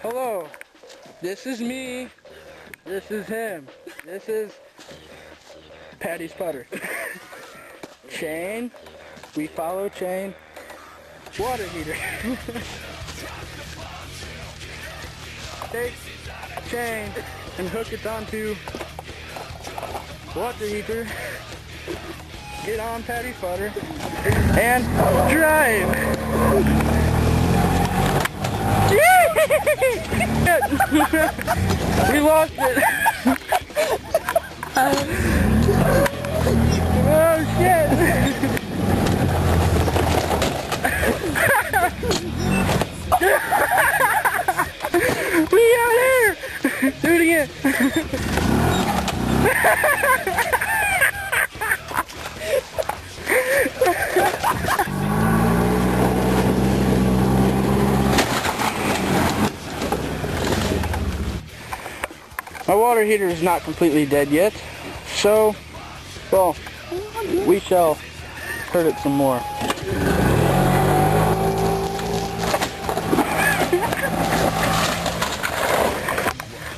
Hello, this is me, this is him, this is Patty's putter. Chain, we follow chain, water heater. Take chain and hook it onto water heater, get on Patty's putter, and drive. We lost it. Oh shit. We out here. Do it again. My water heater is not completely dead yet, so, well, we shall hurt it some more.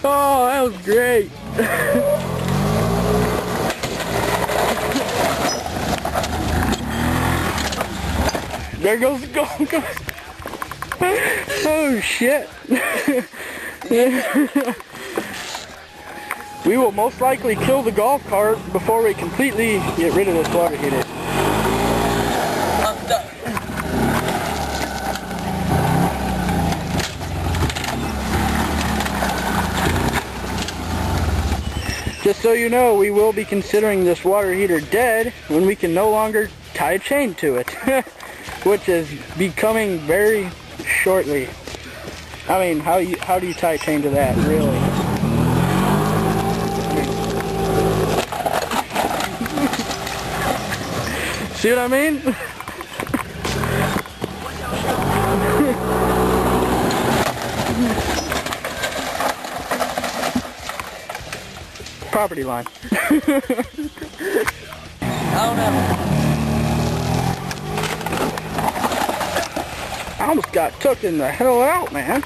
Oh, that was great! There goes the golf cart. Oh shit! We will most likely kill the golf cart before we completely get rid of this water heater. I'm done. Just so you know, we will be considering this water heater dead when we can no longer tie a chain to it, which is becoming very shortly. I mean, how do you tie a chain to that, really? See what I mean? Property line. I don't know. I almost got took in the hell out, man.